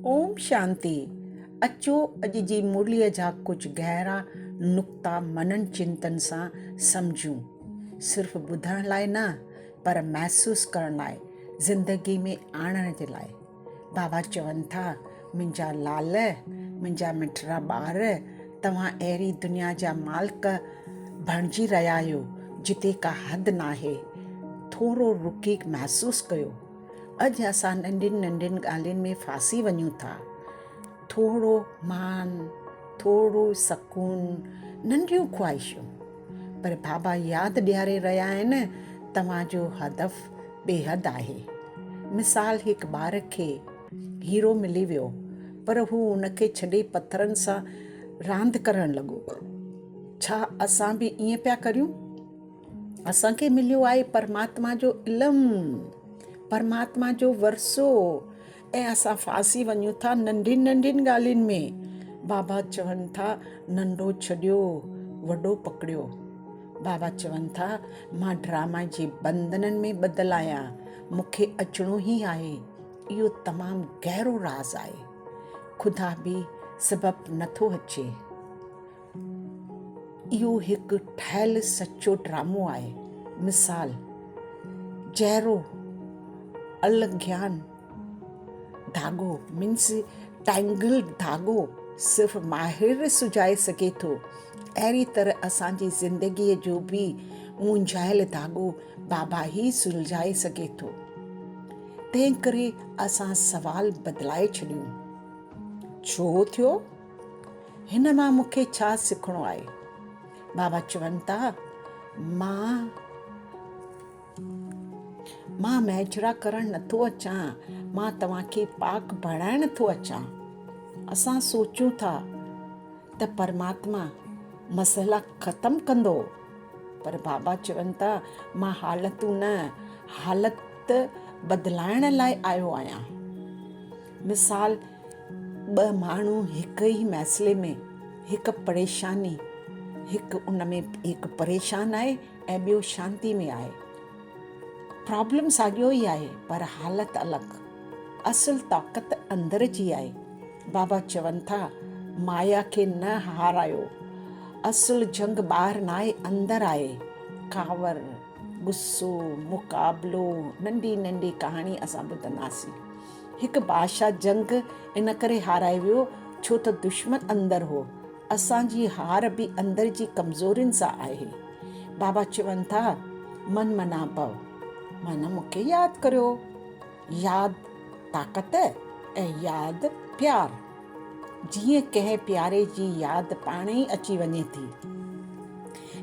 ओम शांति। अचो अॼु जी मुरलीअ जा कुझु गहरा नुक़्ता मनन चिंतन सां सम्झूं। सिर्फ़ु ॿुधण लाइ न, पर महसूसु करण लाइ, ज़िंदगी में आणण जे लाइ। बाबा चवनि था, मुंहिंजा लाल, मुंहिंजा मिठड़ा ॿार, तव्हां अहिड़ी दुनिया जा मालिक बणिजी रहिया आहियो जिते का हद नाहे। थोरो रुकी महसूसु कयो। अॼु असां नंढियुनि नंढियुनि ॻाल्हियुनि में फासी वञूं था। थोरो मान, थोरो सकून, नंढियूं ख़्वाहिशूं। पर बाबा यादि ॾियारे रहिया आहिनि, तव्हांजो हदफ़ बेहद आहे। मिसाल, हिकु ॿार खे हीरो मिली वियो, पर हू उनखे छॾे पथरनि सां रांदि करणु लॻो। छा असां बि ईअं पिया करियूं? असांखे मिलियो आहे परमात्मा जो इल्मु, परमात्मा जो वरसो, ऐं असां फासी वञूं था नंढियुनि नंढियुनि ॻाल्हियुनि में। बाबा चवनि था, नंढो छॾियो, वॾो पकड़ियो। बाबा चवनि था, मां ड्रामा जे बंधननि में ॿधल आहियां, मूंखे अचिणो ई आहे। इहो तमामु गहरो राज़ आहे। ख़ुदा बि सबबु नथो अचे। इहो हिकु ठहियलु सचो ड्रामो आहे। मिसाल, जहिड़ो अलज्ञान धाॻो मीन्स टैंगल धाॻो सिर्फ़ु माहिर सुझाए सघे थो, अहिड़ी तरह असांजी ज़िंदगीअ जो बि मुंझायल धाॻो बाबा ई सुलझाए सघे थो। तंहिं करे असां सवाल बदिलाए छॾियूं। छो थियो? हिन मां मूंखे छा सिखणो आहे? बाबा चवनि था, मां मैजरा करणु नथो अचां, मां तव्हांखे पाक बणाइण नथो अचां। असां सोचूं था त परमात्मा मसइला ख़तमु कंदो, पर बाबा चवनि था, मां हालतूं न, हालत बदिलाइण लाइ आयो आहियां। मिसाल, ॿ माण्हू हिकु ई मसइले में, हिकु परेशानी, उन में हिकु परेशान आहे ऐं ॿियो शांती में आहे। प्रॉब्लम साॻियो ई आहे, पर हालत अलॻि। असुल ताक़त अंदर जी आहे। बाबा चवनि था, माया खे न हारायो, असुल जंग ॿाहिरि न आहे, अंदरि आहे। कावर, गुस्सो, मुक़ाबिलो, नंढी नंढी कहाणी असां ॿुधंदासीं। हिकु बादशाह जंग इन करे हाराए वियो छो त दुश्मन अंदरि हो। असांजी हार बि अंदरि जी कमज़ोरियुनि सां आहे। बाबा चवनि था, मन मना भव, माना मूंखे यादि करियो। यादि ताक़त ऐं यादि प्यार। जीअं कंहिं प्यारे जी यादि पाण ई अची वञे थी,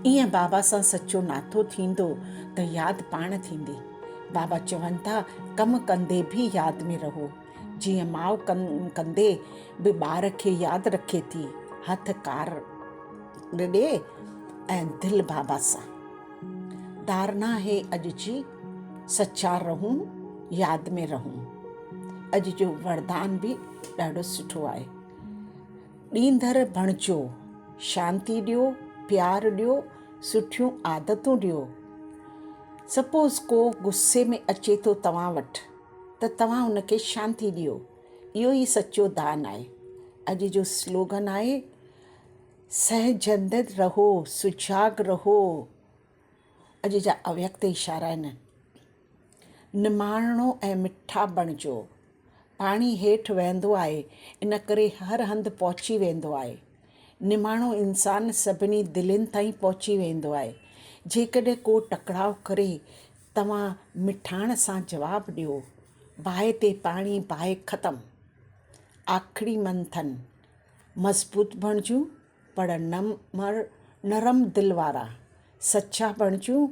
ईअं बाबा सां सचो नातो थींदो त यादि पाण थींदी। बाबा चवनि था, कमु कंदे बि यादि में रहो। जीअं माउ कंदे बि ॿार खे यादि रखे थी, हथ कार ॾे ऐं दिलि बाबा सां। धारणा है अॼु जी, सचा रहूं, यादि में रहूं। अॼु जो वरदान बि ॾाढो सुठो आहे। ॾींदड़ बणिजो, शांती ॾियो, प्यार ॾियो, सुठियूं आदतूं ॾियो। सपोज़ को गुस्से में अचे थो तव्हां वटि, त तव्हां उनखे शांती ॾियो। इहो ई सचो दान आहे। अॼु जो स्लोगन आहे, सहजंदद रहो, सुजाग रहो। अॼु जा अव्यक्त इशारा आहिनि। निमाणो ऐं मिठा बणिजो। पाणी हेठि वहंदो आहे, इन करे हर हंधि पहुची वेंदो आहे। निमाणो इंसानु सभिनी दिलनि ताईं पहुची वेंदो आहे। जेकॾहिं को टकराव करे, तव्हां मिठाण सां जवाबु ॾियो। बाहि ते पाणी, बाहि ख़तमु। आख़िरी मंथन, मज़बूत बणिजूं, पर नरम दिलि वारा। सचा बणिजूं,